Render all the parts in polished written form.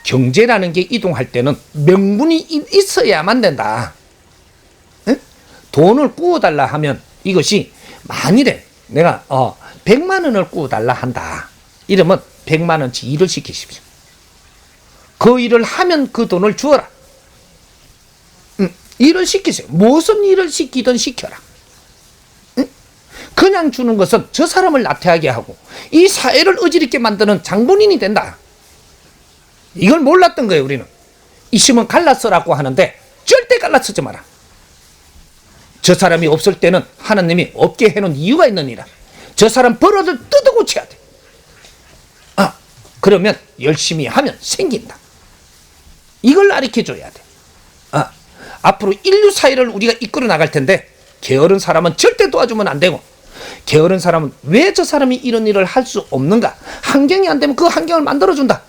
경제라는 게 이동할 때는 명분이 있어야만 된다. 에? 돈을 꾸어달라 하면 이것이 만일에 내가 100만 원을 꾸어달라 한다. 이러면 100만 원치 일을 시키십시오. 그 일을 하면 그 돈을 주어라. 일을 시키세요. 무슨 일을 시키든 시켜라. 그냥 주는 것은 저 사람을 나태하게 하고 이 사회를 어지럽게 만드는 장본인이 된다. 이걸 몰랐던 거예요. 우리는 있으면 갈라서라고 하는데 절대 갈라서지 마라. 저 사람이 없을 때는 하나님이 없게 해놓은 이유가 있느니라. 저 사람 버릇을 뜯어고쳐야 돼. 그러면 열심히 하면 생긴다. 이걸 가르쳐줘야 돼. 앞으로 인류 사회를 우리가 이끌어 나갈 텐데 게으른 사람은 절대 도와주면 안 되고, 게으른 사람은 왜 저 사람이 이런 일을 할 수 없는가? 환경이 안 되면 그 환경을 만들어준다.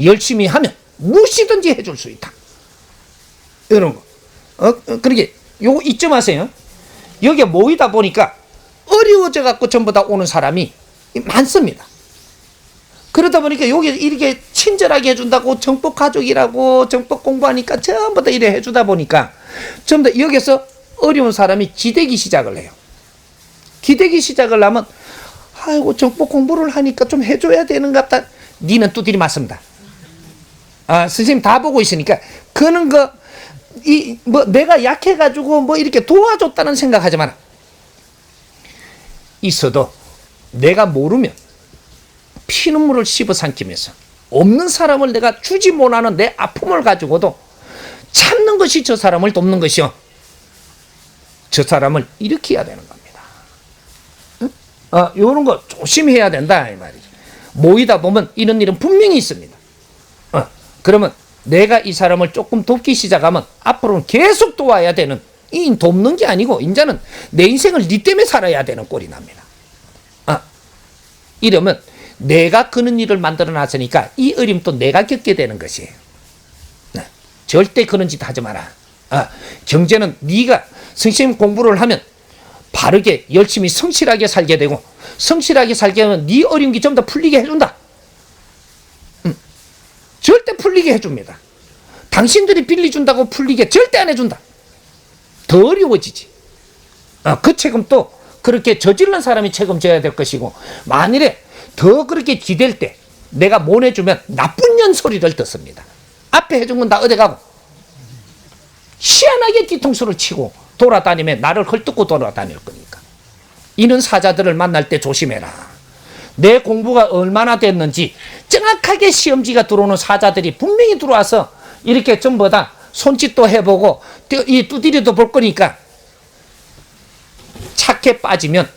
열심히 하면 무엇이든지 해줄 수 있다. 이런 거. 그러게 요거 잊지 마세요. 여기에 모이다 보니까 어려워져 갖고 전부 다 오는 사람이 많습니다. 그러다 보니까 여기 이렇게 친절하게 해준다고 정법 가족이라고 정법 공부하니까 전부 다 이래 해주다 보니까 전부 다 여기서 어려운 사람이 기대기 시작을 해요. 기대기 시작을 하면 아이고 정법 공부를 하니까 좀 해줘야 되는 것 같다. 니는 두드리 맞습니다. 선생님 다 보고 있으니까 그는 내가 약해가지고 이렇게 도와줬다는 생각하지 마라. 있어도 내가 모르면 피눈물을 씹어 삼키면서 없는 사람을 내가 주지 못하는 내 아픔을 가지고도 참는 것이 저 사람을 돕는 것이요. 저 사람을 일으켜야 되는 겁니다. 이런 거 조심해야 된다 이 말이죠. 모이다 보면 이런 일은 분명히 있습니다. 그러면 내가 이 사람을 조금 돕기 시작하면 앞으로는 계속 도와야 되는, 이 돕는 게 아니고 이제는 내 인생을 니 때문에 살아야 되는 꼴이 납니다. 이러면 내가 그런 일을 만들어 놨으니까 이 어림도 내가 겪게 되는 것이에요. 절대 그런 짓 하지 마라. 경제는 네가 선생님 공부를 하면 바르게 열심히 성실하게 살게 되고, 성실하게 살게 하면 네 어려운 게 전부 다 풀리게 해준다. 절대 풀리게 해줍니다. 당신들이 빌려준다고 풀리게 절대 안 해준다. 더 어려워지지. 그 책임도 그렇게 저지른 사람이 책임져야 될 것이고, 만일에 더 그렇게 기댈 때 내가 못 해주면 나쁜 년 소리를 듣습니다. 앞에 해준 건 다 어디 가고 희한하게 뒤통수를 치고 돌아다니면 나를 헐뜯고 돌아다닐 거니까. 이런 사자들을 만날 때 조심해라. 내 공부가 얼마나 됐는지 정확하게 시험지가 들어오는 사자들이 분명히 들어와서 이렇게 전부 다 손짓도 해보고 이 두드려도 볼 거니까 착해 빠지면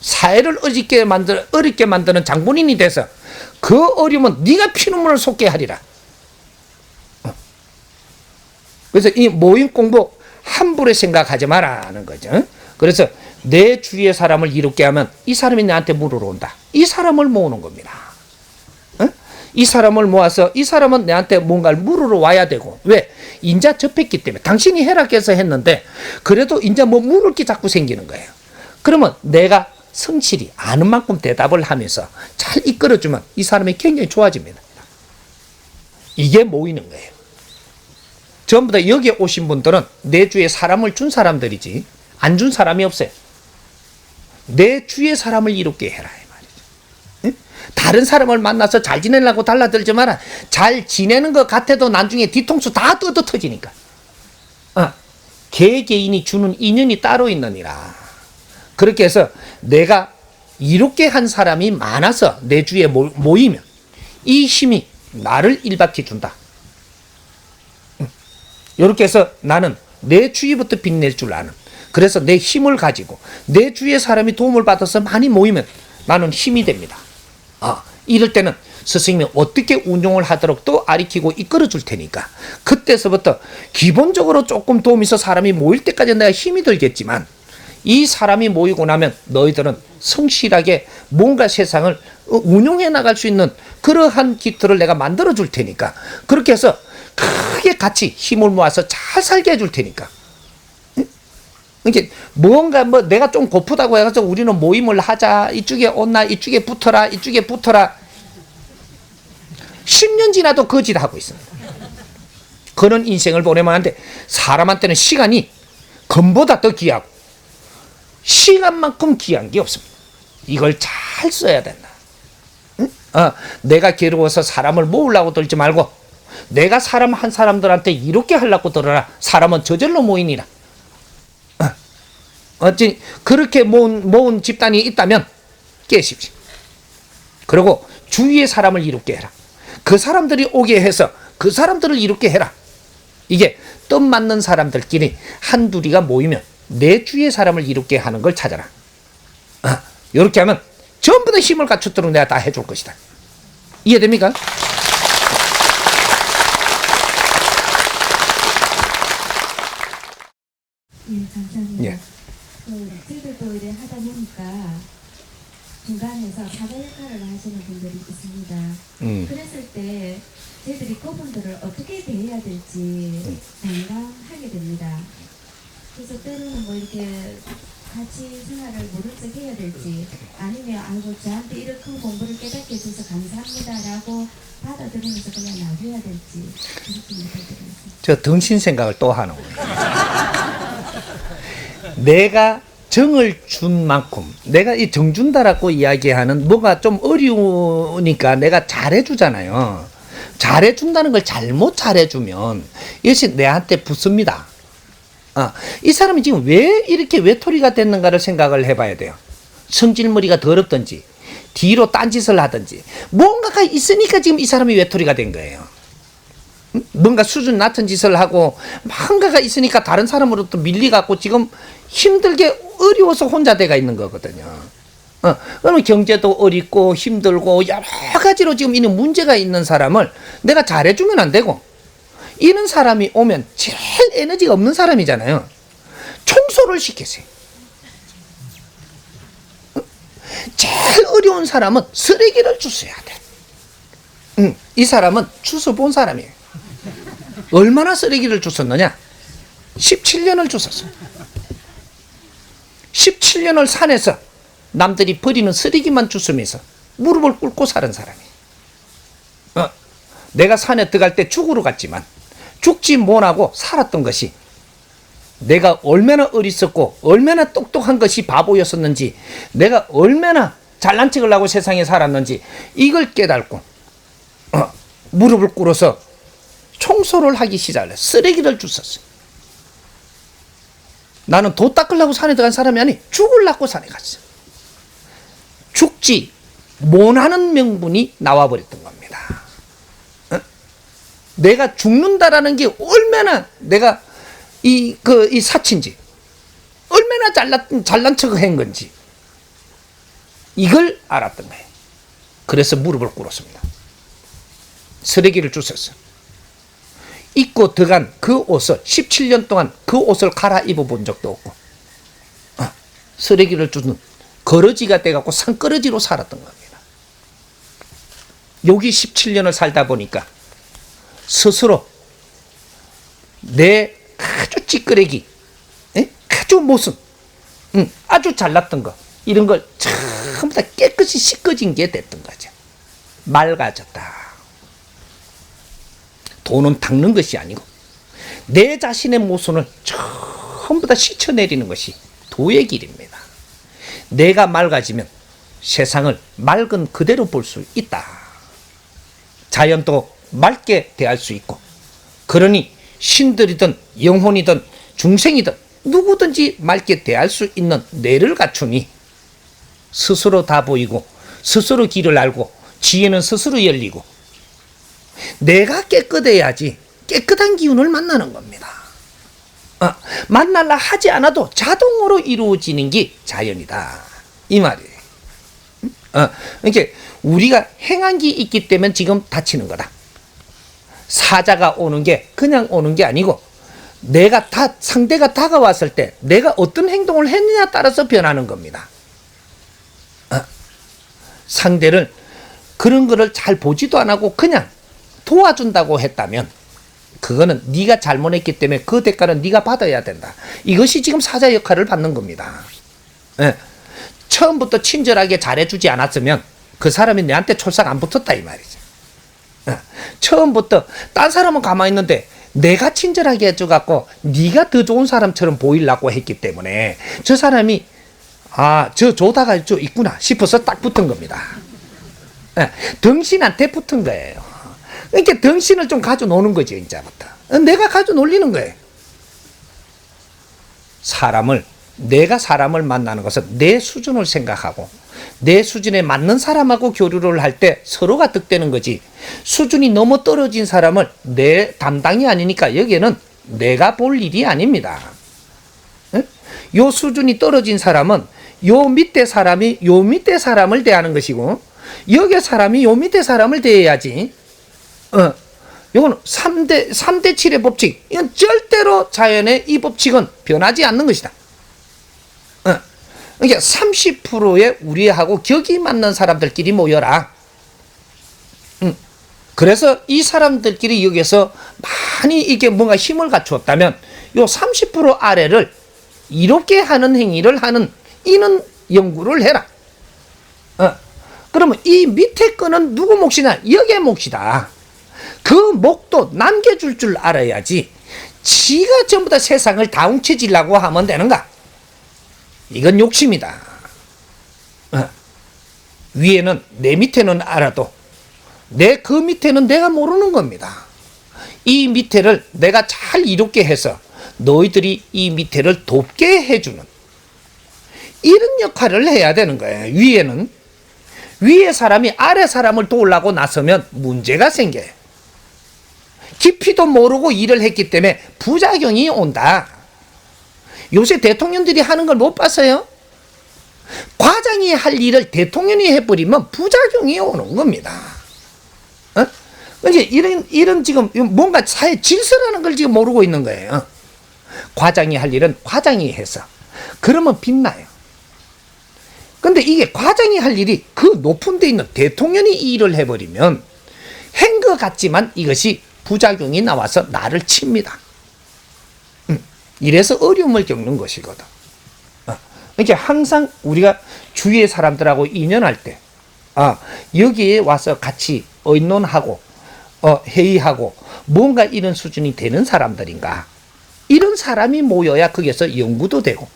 사회를 어렵게 만드는 장본인이 돼서 그 어려움은 네가 피눈물을 쏟게 하리라. 그래서 이 모임 공부 함부로 생각하지 마라는 거죠. 그래서 내 주위의 사람을 이롭게 하면 이 사람이 나한테 물으러 온다. 이 사람을 모으는 겁니다. 이 사람을 모아서 이 사람은 나한테 뭔가를 물으러 와야 되고, 왜? 인자 접했기 때문에. 당신이 해락해서 했는데 그래도 인자 물을 게 자꾸 생기는 거예요. 그러면 내가 성실히 아는 만큼 대답을 하면서 잘 이끌어주면 이 사람이 굉장히 좋아집니다. 이게 모이는 거예요. 전부 다 여기에 오신 분들은 내 주위에 사람을 준 사람들이지 안 준 사람이 없어요. 내 주위에 사람을 이롭게 해라 이 말이죠. 응? 다른 사람을 만나서 잘 지내려고 달라들지 마라. 잘 지내는 것 같아도 나중에 뒤통수 다 뜯어 터지니까. 개개인이 주는 인연이 따로 있느니라. 그렇게 해서 내가 이롭게 한 사람이 많아서 내 주위에 모이면 이 힘이 나를 일박해 준다. 이렇게 해서 나는 내 주위부터 빛낼 줄 아는, 그래서 내 힘을 가지고 내 주위의 사람이 도움을 받아서 많이 모이면 나는 힘이 됩니다. 이럴 때는 스승님이 어떻게 운용을 하도록 또 가르치고 이끌어 줄 테니까 그때서부터 기본적으로 조금 도움이 있어 사람이 모일 때까지 내가 힘이 들겠지만, 이 사람이 모이고 나면 너희들은 성실하게 뭔가 세상을 운용해 나갈 수 있는 그러한 기틀을 내가 만들어 줄 테니까, 그렇게 해서 크게 같이 힘을 모아서 잘 살게 해줄 테니까. 이게 뭔가 내가 좀 고프다고 해가지고 우리는 모임을 하자, 이쪽에 온나, 이쪽에 붙어라, 이쪽에 붙어라. 10년 지나도 거짓하고 있습니다. 그런 인생을 보내면 안 돼. 사람한테는 시간이 금보다 더 귀하고 시간만큼 귀한 게 없습니다. 이걸 잘 써야 된다. 응? 내가 괴로워서 사람을 모으려고 들지 말고 내가 사람 한 사람들한테 이렇게 하려고 들어라. 사람은 저절로 모이니라. 어찌 그렇게 모은 집단이 있다면 깨십시오. 그리고 주위의 사람을 이롭게 해라. 그 사람들이 오게 해서 그 사람들을 이롭게 해라. 이게 뜻 맞는 사람들끼리 한둘이가 모이면 내 주위의 사람을 이롭게 하는 걸 찾아라. 이렇게 하면 전부 다 힘을 갖추도록 내가 다 해줄 것이다. 이해됩니까? 예, 감사합니다. 예. 저희들도 일을 하다 보니까 중간에서 사회 역할을 하시는 분들이 있습니다. 그랬을 때 저희들이 그분들을 어떻게 대해야 될지 난감하게 됩니다. 그래서 때로는 뭐 이렇게 같이 생활을 모른 척 해야 될지 아니면 아이고 저한테 이렇게 큰 공부를 깨닫게 해줘서 감사합니다라고 받아들이면서 그냥 놔줘야 될지 그렇게 못해드리겠습니다. 저 등신 생각을 또 하는 거예요. 내가 정을 준 만큼 내가 이 정 준다라고 이야기하는 뭐가 좀 어려우니까 내가 잘해주잖아요. 잘해준다는 걸 잘못 잘해주면 이것이 내한테 붙습니다. 이 사람이 지금 왜 이렇게 외톨이가 됐는가를 생각을 해봐야 돼요. 성질머리가 더럽든지 뒤로 딴짓을 하든지 뭔가가 있으니까 지금 이 사람이 외톨이가 된 거예요. 뭔가 수준 낮은 짓을 하고 뭔가가 있으니까 다른 사람으로부터 밀려갖고 지금 힘들게 어려워서 혼자 돼가 있는 거거든요. 그러면 경제도 어렵고 힘들고 여러 가지로 지금 이는 문제가 있는 사람을 내가 잘해주면 안 되고, 이런 사람이 오면 제일 에너지가 없는 사람이잖아요. 청소를 시키세요. 제일 어려운 사람은 쓰레기를 주워야 돼. 이 사람은 주워 본 사람이에요. 얼마나 쓰레기를 주웠느냐? 17년을 주웠어요. 17년을 산에서 남들이 버리는 쓰레기만 주우면서 무릎을 꿇고 사는 사람이에요. 내가 산에 들어갈 때 죽으러 갔지만 죽지 못하고 살았던 것이 내가 얼마나 어리석고 얼마나 똑똑한 것이 바보였었는지, 내가 얼마나 잘난 척을 하고 세상에 살았는지 이걸 깨닫고 무릎을 꿇어서 청소를 하기 시작을 해. 쓰레기를 주웠어요. 나는 도 닦으려고 산에 들어간 사람이 아니 죽으려고 산에 갔어. 죽지 못하는 명분이 나와버렸던 겁니다. 내가 죽는다라는 게 얼마나 내가 이 사치인지, 얼마나 잘난 척을 한 건지 이걸 알았던 거예요. 그래서 무릎을 꿇었습니다. 쓰레기를 주웠어요. 입고 들어간 그 옷을 17년 동안 그 옷을 갈아입어 본 적도 없고, 쓰레기를 주는 거러지가 돼갖고 산거러지로 살았던 겁니다. 여기 17년을 살다 보니까 스스로 내 아주 찌끄레기, 아주 모습, 아주 잘났던 거, 이런 걸 전부 다 깨끗이 씻겨진 게 됐던 거죠. 맑아졌다. 돈은 닦는 것이 아니고 내 자신의 모순을 전부 다 씻어내리는 것이 도의 길입니다. 내가 맑아지면 세상을 맑은 그대로 볼 수 있다. 자연도 맑게 대할 수 있고, 그러니 신들이든 영혼이든 중생이든 누구든지 맑게 대할 수 있는 뇌를 갖추니 스스로 다 보이고 스스로 길을 알고 지혜는 스스로 열리고, 내가 깨끗해야지 깨끗한 기운을 만나는 겁니다. 만날라 하지 않아도 자동으로 이루어지는 게 자연이다, 이 말이에요. 그러니까 우리가 행한 게 있기 때문에 지금 다치는 거다. 사자가 오는 게 그냥 오는 게 아니고 내가 상대가 다가왔을 때 내가 어떤 행동을 했느냐에 따라서 변하는 겁니다. 상대를 그런 거를 잘 보지도 안 하고 그냥 도와준다고 했다면 그거는 네가 잘못했기 때문에 그 대가는 네가 받아야 된다. 이것이 지금 사자 역할을 받는 겁니다. 처음부터 친절하게 잘해주지 않았으면 그 사람이 내한테 촐싹 안 붙었다, 이 말이죠. 처음부터 딴 사람은 가만히 있는데 내가 친절하게 해줘갖고 네가 더 좋은 사람처럼 보이려고 했기 때문에 저 사람이 저 조다가 저 있구나 싶어서 딱 붙은 겁니다. 덩신한테 붙은 거예요. 그러니까 덩신을 좀 가져 노는 거지 이제부터. 내가 가져 놀리는 거예요. 내가 사람을 만나는 것은 내 수준을 생각하고 내 수준에 맞는 사람하고 교류를 할 때 서로가 득되는 거지, 수준이 너무 떨어진 사람을 내 담당이 아니니까 여기에는 내가 볼 일이 아닙니다. 요 수준이 떨어진 사람은 요 밑에 사람이 요 밑에 사람을 대하는 것이고, 여기 사람이 요 밑에 사람을 대해야지. 이건 3대 7의 법칙. 이건 절대로 자연의 이 법칙은 변하지 않는 것이다. 그러니까 30%의 우리하고 격이 맞는 사람들끼리 모여라. 그래서 이 사람들끼리 여기서 많이 이게 뭔가 힘을 갖추었다면 요 30% 아래를 이롭게 하는 행위를 하는 이는 연구를 해라. 그러면 이 밑에 거는 누구 몫이냐? 여기의 몫이다. 그 몫도 남겨줄 줄 알아야지 지가 전부 다 세상을 다 훔쳐지려고 하면 되는가? 이건 욕심이다. 위에는 내 밑에는 알아도 내 그 밑에는 내가 모르는 겁니다. 이 밑에를 내가 잘 이롭게 해서 너희들이 이 밑에를 돕게 해주는 이런 역할을 해야 되는 거예요. 위에는 위에 사람이 아래 사람을 도우려고 나서면 문제가 생겨요. 깊이도 모르고 일을 했기 때문에 부작용이 온다. 요새 대통령들이 하는 걸 못 봤어요? 과장이 할 일을 대통령이 해버리면 부작용이 오는 겁니다. 이제 이런 지금 뭔가 사회 질서라는 걸 지금 모르고 있는 거예요. 과장이 할 일은 과장이 해서 그러면 빛나요. 근데 이게 과장이 할 일이 그 높은 데 있는 대통령이 이 일을 해버리면 한 것 같지만 이것이 부작용이 나와서 나를 칩니다. 이래서 어려움을 겪는 것이거든. 그러니까 항상 우리가 주위의 사람들하고 인연할 때, 여기에 와서 같이 의논하고, 회의하고, 뭔가 이런 수준이 되는 사람들인가. 이런 사람이 모여야 거기에서 연구도 되고,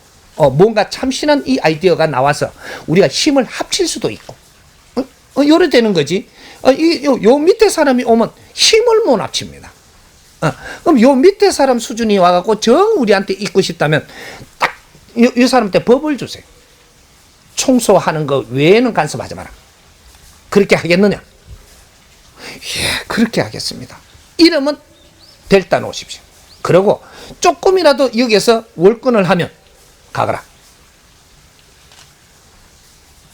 뭔가 참신한 이 아이디어가 나와서 우리가 힘을 합칠 수도 있고, 요래 되는 거지. 요 밑에 사람이 오면 힘을 못 합칩니다. 그럼 요 밑에 사람 수준이 와갖고 정 우리한테 있고 싶다면 딱 이 사람한테 법을 주세요. 청소하는 거 외에는 간섭하지 마라. 그렇게 하겠느냐? 예, 그렇게 하겠습니다. 이러면 델타 놓으십시오. 그리고 조금이라도 여기서 월권을 하면 가거라.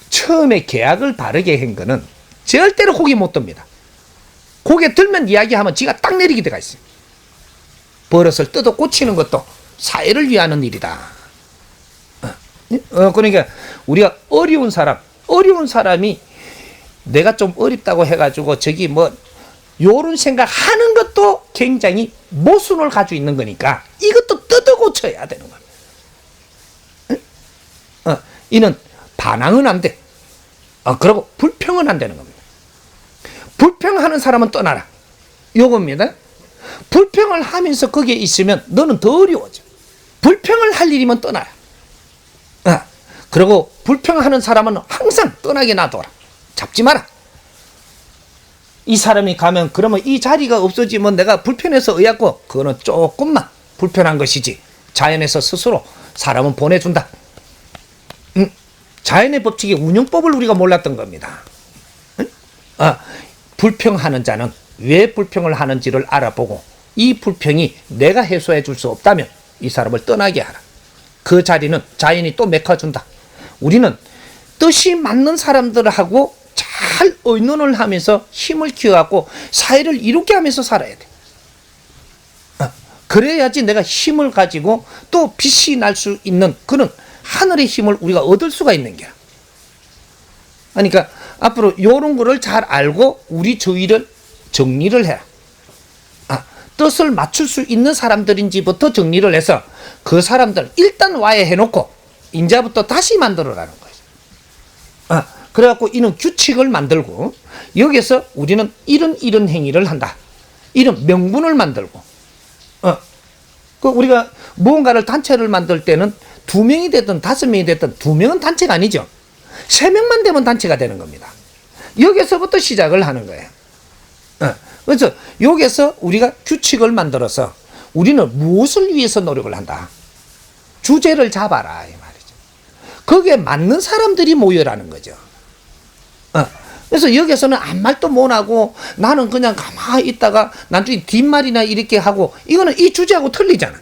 처음에 계약을 바르게 한 거는 절대로 고개 못 듭니다. 고개 들면 이야기하면 지가 딱 내리게 돼가 있어요. 버릇을 뜯어 고치는 것도 사회를 위하는 일이다. 그러니까 우리가 어려운 사람이 내가 좀 어렵다고 해가지고 저기 뭐 요런 생각하는 것도 굉장히 모순을 가지고 있는 거니까 이것도 뜯어 고쳐야 되는 겁니다. 이는 반항은 안 돼. 그리고 불평은 안 되는 겁니다. 불평하는 사람은 떠나라. 요겁니다. 불평을 하면서 거기에 있으면 너는 더 어려워져. 불평을 할 일이면 떠나라. 그리고 불평하는 사람은 항상 떠나게 놔둬라. 잡지 마라. 이 사람이 가면 그러면 이 자리가 없어지면 내가 불편해서 의하고 그거는 조금만 불편한 것이지 자연에서 스스로 사람은 보내준다. 자연의 법칙의 운영법을 우리가 몰랐던 겁니다. 불평하는 자는 왜 불평을 하는지를 알아보고 이 불평이 내가 해소해 줄 수 없다면 이 사람을 떠나게 하라. 그 자리는 자연이 또 메꿔준다. 우리는 뜻이 맞는 사람들하고 잘 의논을 하면서 힘을 키워갖고 사회를 이롭게 하면서 살아야 돼. 그래야지 내가 힘을 가지고 또 빛이 날 수 있는 그런 하늘의 힘을 우리가 얻을 수가 있는 거야. 그러니까 앞으로 이런 거를 잘 알고 우리 주위를 정리를 해라. 뜻을 맞출 수 있는 사람들인지부터 정리를 해서 그 사람들 일단 와해해놓고 이제부터 다시 만들어가는 거예요. 그래갖고 이는 규칙을 만들고 여기서 우리는 이런 행위를 한다. 이런 명분을 만들고, 그 우리가 무언가를 단체를 만들 때는 2명이 됐든 5명이 됐든 2명은 단체가 아니죠. 3명만 되면 단체가 되는 겁니다. 여기서부터 시작을 하는 거예요. 그래서 여기서 우리가 규칙을 만들어서 우리는 무엇을 위해서 노력을 한다. 주제를 잡아라 이 말이죠. 거기에 맞는 사람들이 모여라는 거죠. 그래서 여기서는 아무 말도 못하고 나는 그냥 가만히 있다가 나중에 뒷말이나 이렇게 하고 이거는 이 주제하고 틀리잖아.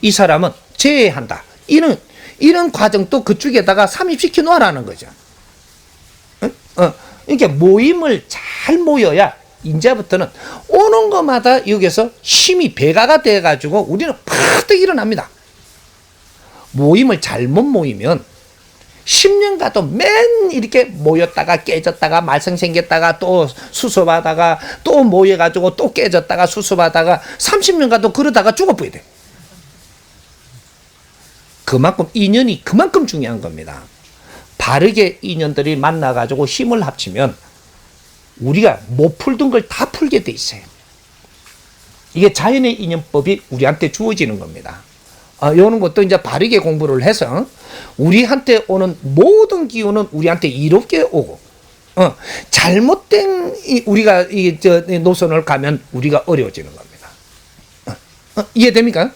이 사람은 제외한다. 이런 과정도 그쪽에다가 삽입시켜 놓으라는 거죠. 이렇게 모임을 잘 모여야 이제부터는 오는 것마다 여기서 힘이 배가가 돼가지고 우리는 팍 일어납니다. 모임을 잘못 모이면 10년 가도 맨 이렇게 모였다가 깨졌다가 말썽 생겼다가 또 수습하다가 또 모여가지고 또 깨졌다가 수습하다가 30년 가도 그러다가 죽어버려야 돼. 그만큼 인연이 그만큼 중요한 겁니다. 바르게 인연들이 만나가지고 힘을 합치면 우리가 못 풀던 걸 다 풀게 돼 있어요. 이게 자연의 인연법이 우리한테 주어지는 겁니다. 이런 것도 이제 바르게 공부를 해서 우리한테 오는 모든 기운은 우리한테 이롭게 오고, 잘못된 우리가 이 노선을 가면 우리가 어려워지는 겁니다. 이해됩니까?